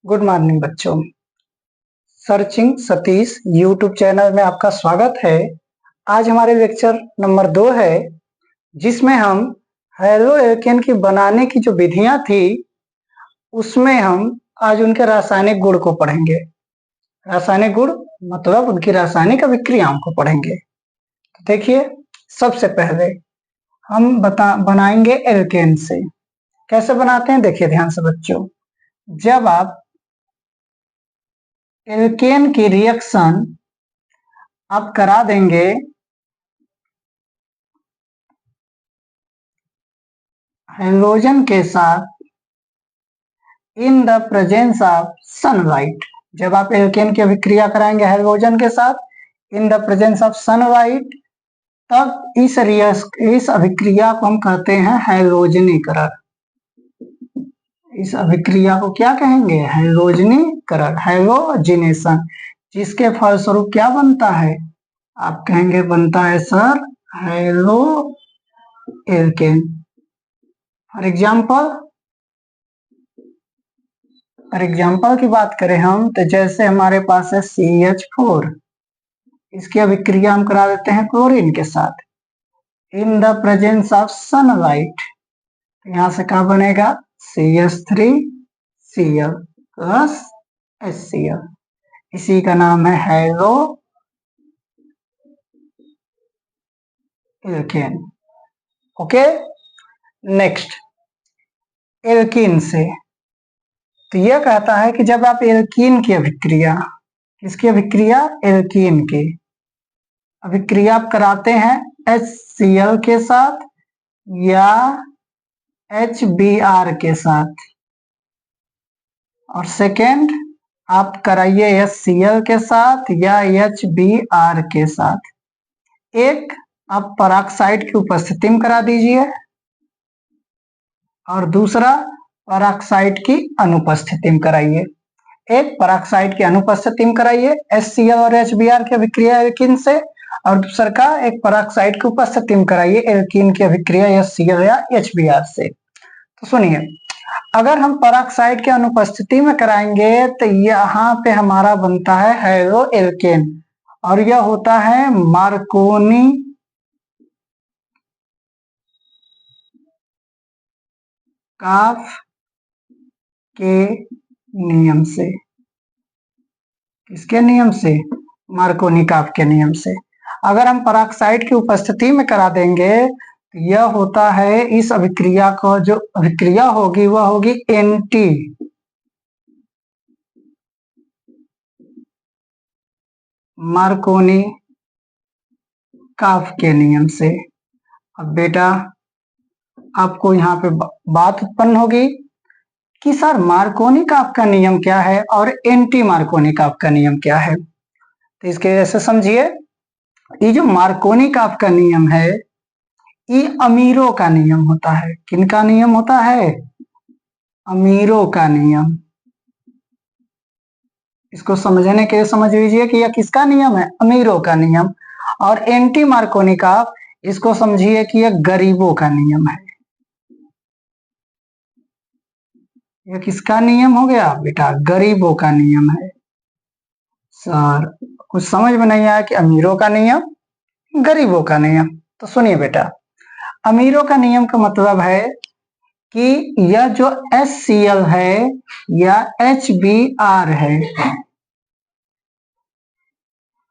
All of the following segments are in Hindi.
गुड मॉर्निंग बच्चों। सर्चिंग सतीश यूट्यूब चैनल में आपका स्वागत है। आज हमारे लेक्चर नंबर 2 है, जिसमें हम हेलो एल्केन की बनाने की जो विधियां थी उसमें हम आज उनके रासायनिक गुण को पढ़ेंगे। रासायनिक गुण मतलब उनकी रासायनिक अभिक्रियाओं को पढ़ेंगे। तो देखिए, सबसे पहले हम बनाएंगे एल्केन से। कैसे बनाते हैं देखिए ध्यान से बच्चों। जब आप एल्केन की रिएक्शन आप करा देंगे हाइड्रोजन के साथ in the presence of sunlight, जब आप एल्केन की अभिक्रिया कराएंगे हाइड्रोजन के साथ in the presence of sunlight, तब इस अभिक्रिया को हम कहते हैं हाइड्रोजनीकरण। इस अभिक्रिया को क्या कहेंगे? हाइड्रोजनीकरण, हाइड्रोजिनेशन। जिसके फलस्वरूप क्या बनता है? आप कहेंगे बनता है sir hydro alkane. For example की बात करें हम, तो जैसे हमारे पास है CH4, इसकी अभिक्रिया हम करा देते हैं क्लोरीन के साथ in the presence of sunlight. यहां से क्या बनेगा? CH3Cl plus HCl। इसी का नाम है hydro alkane. Okay, next alkene से। तो यह कहता है कि जब आप एल्कीन की अभिक्रिया, किसकी अभिक्रिया? एल्कीन की अभिक्रिया आप कराते हैं HCl के साथ या HBr के साथ, और सेकेंड आप कराइए HCl के साथ या HBr के साथ। एक आप पेरोक्साइड की उपस्थिति में करा दीजिए और दूसरा पेरोक्साइड की अनुपस्थिति में कराइए। एक पेरोक्साइड की अनुपस्थिति में कराइए HCl और HBr की अभिक्रिया एल्कीन से, और दूसरा का एक पेरोक्साइड की उपस्थिति में कराइए एल्कीन की अभिक्रिया HCl या HBr से। तो सुनिए, अगर हम पेरोक्साइड की अनुपस्थिति में कराएंगे तो यहाँ पे हमारा बनता है हाइड्रो एल्केन, और यह होता है मार्कोनी काफ के नियम से। किसके नियम से? मार्कोनी काफ के नियम से। अगर हम पेरोक्साइड की उपस्थिति में करा देंगे तो यह होता है, इस अभिक्रिया को जो अभिक्रिया होगी वह होगी एंटी मार्कोनी काफ के नियम से। अब बेटा आपको यहाँ पे बात उत्पन्न होगी कि सर मार्कोनी काफ का नियम क्या है और एंटी मार्कोनी काफ का नियम क्या है। तो इसके ऐसे समझिए, ये जो मार्कोनी काफ का नियम है ये अमीरों का नियम होता है। किनका नियम होता है? अमीरों का नियम। इसको समझने के लिए समझ लीजिए कि यह किसका नियम है? अमीरों का नियम। और एंटी मार्कोनी काफ, इसको समझिए कि यह गरीबों का नियम है। यह किसका नियम हो गया बेटा? गरीबों का नियम है। सर कुछ समझ में नहीं आया कि अमीरों का नियम, गरीबों का नियम। तो सुनिए बेटा, अमीरों का नियम का मतलब है कि यह जो HCl है या HBr है,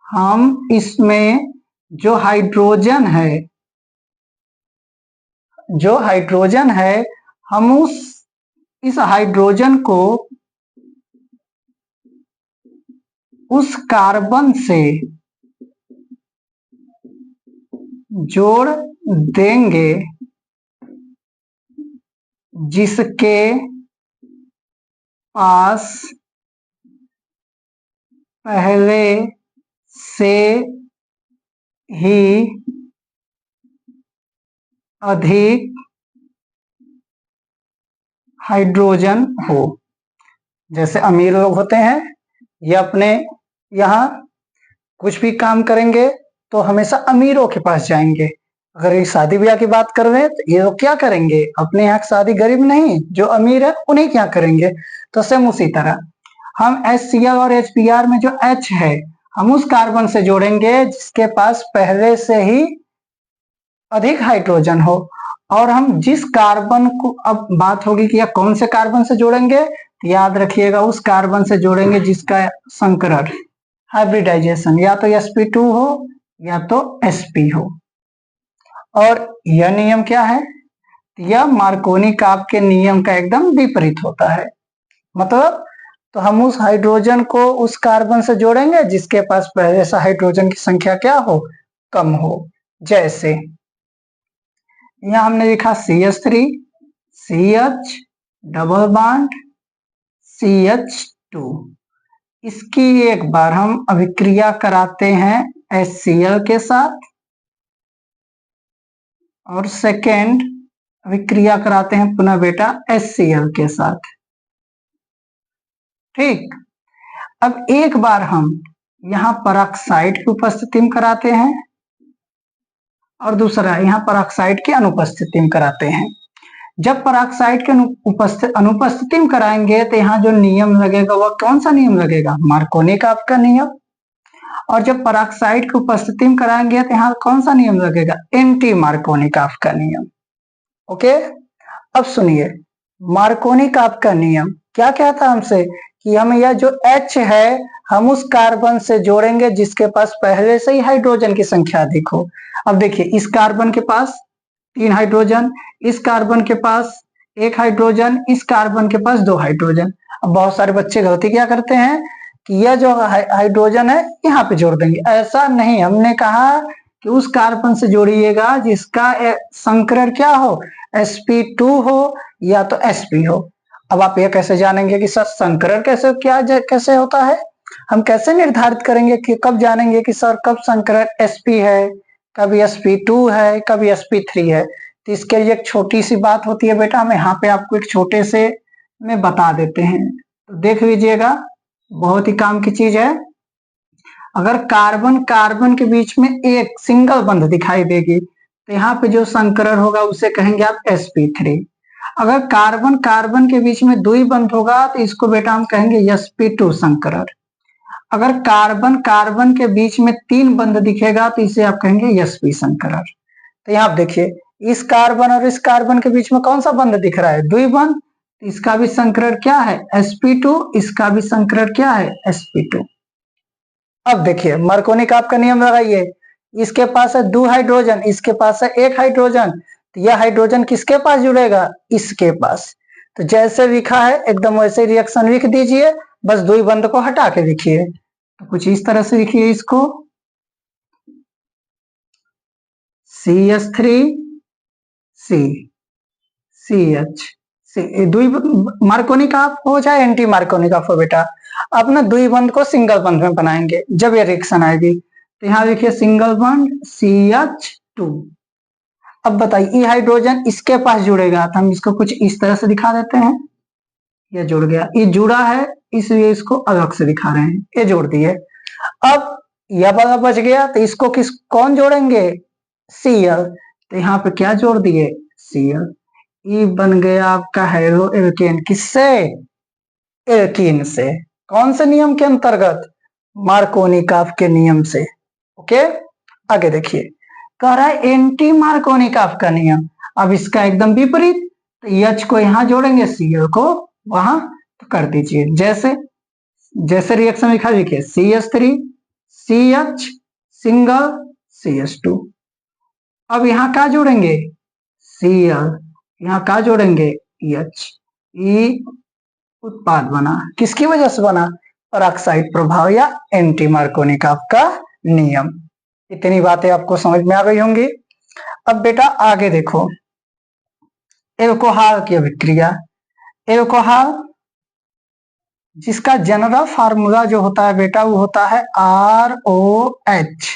हम इसमें जो हाइड्रोजन है हम इस हाइड्रोजन को उस कार्बन से जोड़ देंगे जिसके पास पहले से ही अधिक हाइड्रोजन हो। जैसे अमीर लोग होते हैं, ये अपने यहाँ कुछ भी काम करेंगे तो हमेशा अमीरों के पास जाएंगे। अगर ये शादी ब्याह की बात कर रहे हैं तो ये लोग क्या करेंगे? अपने यहाँ शादी गरीब नहीं, जो अमीर है उन्हीं के यहाँ करेंगे। तो सेम उसी तरह हम HCl और HBr में जो H है हम उस कार्बन से जोड़ेंगे जिसके पास पहले से ही अधिक हाइड्रोजन हो। और हम जिस कार्बन को, अब बात होगी कि या कौन से कार्बन से जोड़ेंगे, तो याद रखिएगा उस कार्बन से जोड़ेंगे जिसका संकरण हाइब्रिडाइजेशन या तो sp2 हो या तो sp हो। और यह नियम क्या है, यह मार्कोनी-काप के नियम का एकदम विपरीत होता है। मतलब तो हम उस हाइड्रोजन को उस कार्बन से जोड़ेंगे जिसके पास पहले से हाइड्रोजन की संख्या क्या हो, कम हो। जैसे यहाँ हमने लिखा CH3 CH double bond CH2, इसकी एक बार हम अभिक्रिया कराते हैं HCl के साथ और सेकेंड अभिक्रिया कराते हैं पुनः बेटा HCl के साथ। ठीक, अब एक बार हम यहाँ परऑक्साइड की उपस्थिति में कराते हैं और दूसरा यहाँ परऑक्साइड की अनुपस्थिति में कराते हैं। जब परऑक्साइड के अनुपस्थिति में कराएंगे तो यहाँ जो नियम लगेगा वह कौन सा नियम लगेगा, मार्कोनी-काप का नियम। और जब परऑक्साइड की उपस्थिति में कराएंगे तो यहाँ कौन सा नियम लगेगा, एंटी मार्कोनी-काप का नियम। ओके, अब सुनिए मार्कोनी-काप का नियम क्या कहता है हमसे कि हम यह जो H है हम उस कार्बन से जोड़ेंगे जिसके पास पहले से ही हाइड्रोजन की संख्या अधिक हो। अब देखिए इस कार्बन के पास 3 हाइड्रोजन, इस कार्बन के पास 1 हाइड्रोजन, इस कार्बन के पास 2 हाइड्रोजन। अब बहुत सारे बच्चे गलती क्या करते हैं कि यह जो हाइड्रोजन है यहाँ पे जोड़ देंगे। ऐसा नहीं, हमने कहा कि उस कार्बन से जोड़िएगा जिसका संकरण क्या हो, sp2 हो या तो sp हो। अब आप यह कैसे जानेंगे कि सर संकरण कैसे होता है, हम कैसे निर्धारित करेंगे कि कब जानेंगे कि सर कब संकरण sp है, कभी sp2 है, कभी sp3 है। तो इसके लिए एक छोटी सी बात होती है बेटा, हम यहाँ पे आपको एक छोटे से में बता देते हैं, तो देख लीजिएगा, बहुत ही काम की चीज है। अगर कार्बन कार्बन के बीच में एक सिंगल बंध दिखाई देगी तो यहाँ पे जो संकरण होगा उसे कहेंगे आप sp3। अगर कार्बन कार्बन के बीच में द्विबंध होगा तो इसको बेटा हम कहेंगे sp2 संकरण। अगर कार्बन कार्बन के बीच में 3 बंध दिखेगा तो इसे आप कहेंगे sp संकरण। तो यहाँ आप देखिए इस कार्बन और इस कार्बन के बीच में कौन सा बंध दिख रहा है, द्विबंध, इसका भी संकरण क्या है sp2, इसका भी संकरण क्या है sp2। अब देखिए मार्कोनी-काप का नियम लगाइए, इसके पास है 2 हाइड्रोजन, इसके पास है 1 हाइड्रोजन, तो यह हाइड्रोजन किसके पास जुड़ेगा, इसके पास। तो जैसे लिखा है एकदम वैसे रिएक्शन लिख दीजिए, बस द्विबंध को हटा के लिखिए। तो कुछ इस तरह से लिखिए इसको CH3 C CH मार्कोनी-काप हो चाहे एंटी मार्कोनी-काप हो बेटा, अब ना द्विबंध को सिंगल बंध में बनाएंगे जब ये रिएक्शन आएगी। तो यहाँ देखिए सिंगल बंध CH2। अब बताइए ये हाइड्रोजन इसके पास जुड़ेगा तो हम इसको कुछ इस तरह से दिखा देते हैं, ये जुड़ गया, ये जुड़ा है इसलिए इसको अलग से दिखा रहे हैं, ये जोड़ दिए। अब यह वाला बच गया तो इसको कौन जोड़ेंगे, Cl, तो यहाँ पे क्या जोड़ दिए Cl। ये बन गया आपका हेलो एल्केन, किससे, एल्कीन से। कौन से नियम के अंतर्गत, मार्कोनी-काप के नियम से। ओके, आगे देखिए कह रहा है एंटी मार्कोनी-काप का नियम। अब इसका एकदम विपरीत, तो H को यहाँ जोड़ेंगे Cl को वहां, तो कर दीजिए जैसे जैसे रिएक्शन लिखा लिखिए CH3 CH सिंगल CH2। अब यहाँ क्या जोड़ेंगे Cl, यहाँ क्या जोड़ेंगे H। ये उत्पाद बना, किसकी वजह से बना, परऑक्साइड प्रभाव या एंटी मार्कोनी-काप का नियम। इतनी बातें आपको समझ में आ गई होंगी। अब बेटा आगे देखो एल्कोहल की अभिक्रिया। एल्कोहल जिसका जनरल फार्मूला जो होता है बेटा वो होता है ROH।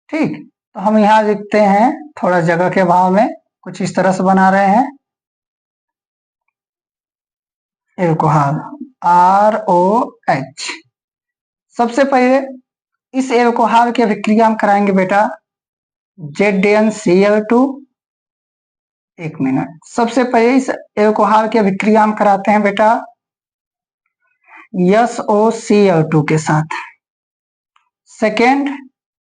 ठीक, तो हम यहाँ लिखते हैं थोड़ा जगह के अभाव में, कुछ इस तरह से बना रहे हैं एल्कोहल ROH। सबसे पहले इस एल्कोहल की अभिक्रिया हम कराएंगे बेटा ZnCl2। एक मिनट, सबसे पहले इस एल्कोहल की अभिक्रिया हम कराते हैं बेटा SOCl2 के साथ। सेकेंड,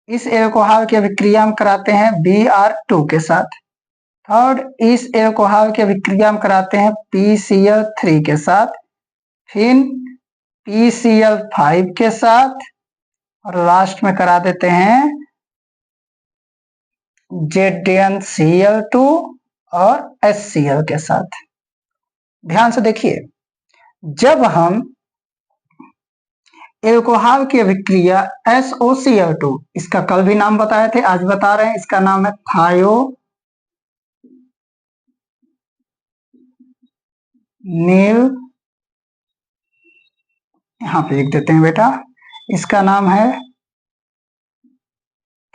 इस एल्कोहल की अभिक्रिया हम कराते हैं Br2 के साथ। थर्ड, इस एल्कोहल की अभिक्रिया हम कराते हैं PCl3 के साथ, फिर PCl5 के साथ, और लास्ट में करा देते हैं ZnCl2 और HCl के साथ। ध्यान से देखिए, जब हम एल्कोहल की अभिक्रिया SOCl2, इसका कल भी नाम बताए थे, आज बता रहे हैं, इसका नाम है थायोनील यहां पे लिख देते हैं बेटा, इसका नाम है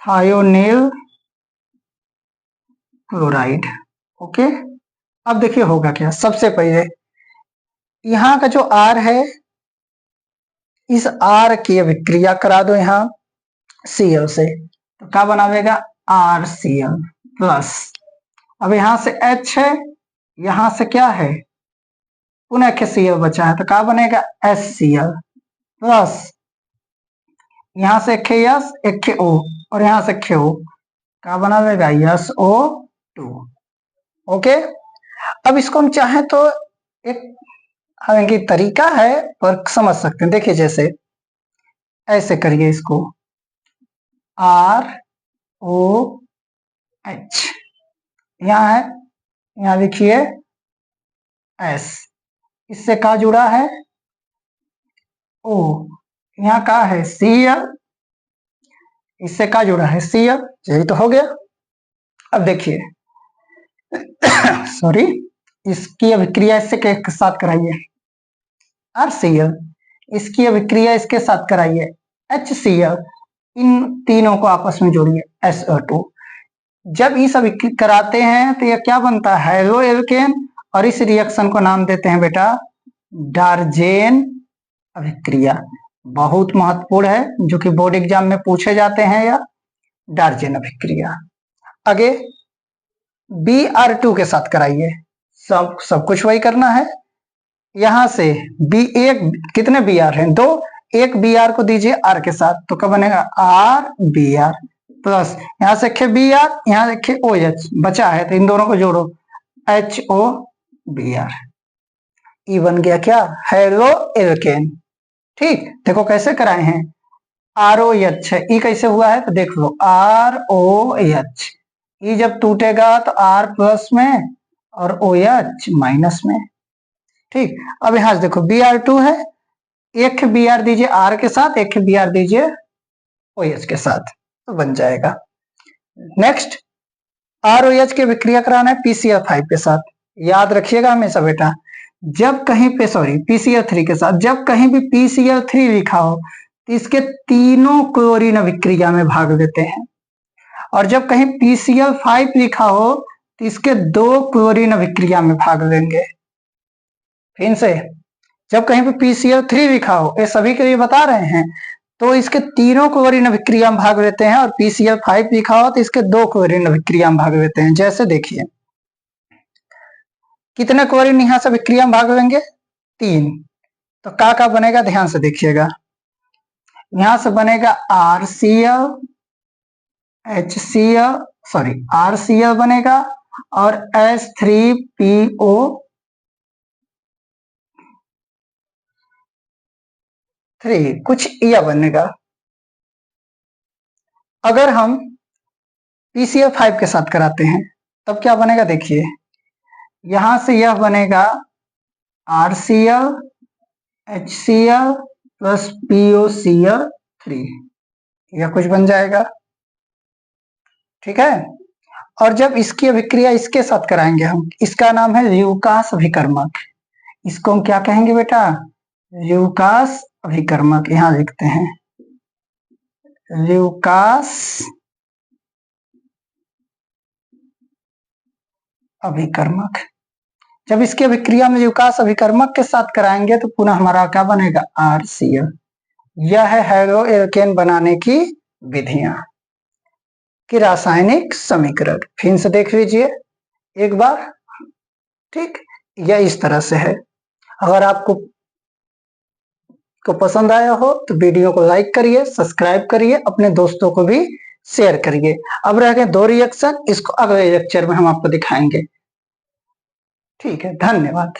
थायोनील क्लोराइड। ओके, अब देखिए होगा क्या। सबसे पहले यहाँ का जो R है, इस R की अभिक्रिया करा दो यहाँ Cl से, तो क्या बनावेगा RCl प्लस। अब यहाँ से H है, यहाँ से क्या है, पुनः Cl बचा है, तो क्या बनेगा HCl प्लस, यहाँ से S, एक O, और यहाँ से O, क्या बनावेगा SO2। ओके, अब इसको हम चाहें तो एक हालांकि तरीका है पर समझ सकते हैं। देखिए, जैसे ऐसे करिए इसको, ROH यहाँ है, यहाँ लिखिए S, इससे क्या जुड़ा है O, यहाँ का है Cl, इससे क्या जुड़ा है Cl, यही तो हो गया। अब देखिए सॉरी, इसकी अभिक्रिया इससे के साथ कराइए RCl, इसकी अभिक्रिया इसके साथ कराइए HCl, इन तीनों को आपस में जोड़िए SO2। जब इस अभिक्रिया कराते हैं तो यह क्या बनता है, हेलो एल्केन, और इस रिएक्शन को नाम देते हैं बेटा डार्जेन अभिक्रिया। बहुत महत्वपूर्ण है, जो कि बोर्ड एग्जाम में पूछे जाते हैं, या डार्जेन अभिक्रिया। आगे Br2 के साथ कराइए, सब कुछ वही करना है। यहां से एक कितने Br हैं, 2, एक Br को दीजिए R के साथ, तो क्या बनेगा RBr प्लस, यहां से Br, यहां से OH बचा है, तो इन दोनों को जोड़ो HOBr, ई बन गया क्या, हेलो एल्केन। ठीक, देखो कैसे कराए हैं, ROH है, ई कैसे हुआ है तो देख लो, ROH, ई जब टूटेगा तो R प्लस में और OH माइनस में। ठीक, अब यहां से देखो Br2 है, एक Br दीजिए R के साथ, एक Br दीजिए OH के साथ, तो बन जाएगा। नेक्स्ट, ROH की विक्रिया कराना है PCl5 के साथ। याद रखिएगा हमेशा बेटा, जब कहीं पे PCl3 के साथ, जब कहीं भी PCl3 लिखा हो तो इसके तीनों क्लोरीन अभिक्रिया में भाग लेते हैं, और जब कहीं PCl5 लिखा हो तो इसके 2 क्लोरीन अभिक्रिया में भाग लेंगे। फिर से, जब कहीं पे PCl3 लिखा हो, ये सभी के लिए बता रहे हैं, तो इसके तीनों क्लोरीन अभिक्रिया में भाग लेते हैं, और PCl5 लिखा हो तो इसके 2 क्लोरीन अभिक्रिया में भाग लेते हैं। जैसे देखिए, कितने क्लोरीन यहां से अभिक्रिया में भाग लेंगे, 3, तो क्या बनेगा, ध्यान से देखिएगा, यहां से बनेगा RCl, HCl, RCl बनेगा, और H3PO3, कुछ यह बनेगा। अगर हम PCl5 के साथ कराते हैं तब क्या बनेगा, देखिए यहां से यह बनेगा RCl, HCl प्लस POCl3, यह कुछ बन जाएगा। ठीक है, और जब इसकी अभिक्रिया इसके साथ कराएंगे हम, इसका नाम है ल्यूकास अभिकर्मक। इसको हम क्या कहेंगे बेटा, ल्यूकास अभिकर्मक। यहां लिखते हैं ल्यूकास अभिकर्मक। जब इसकी अभिक्रिया में ल्यूकास अभिकर्मक के साथ कराएंगे तो पुनः हमारा क्या बनेगा, RCl। यह है हेलो एल्केन बनाने की विधियां कि रासायनिक समीकरण। फिर से देख लीजिए एक बार। ठीक, यह इस तरह से है। अगर आपको को पसंद आया हो तो वीडियो को लाइक करिए, सब्सक्राइब करिए, अपने दोस्तों को भी शेयर करिए। अब रह गए 2 रिएक्शन, इसको अगले लेक्चर में हम आपको दिखाएंगे। ठीक है, धन्यवाद।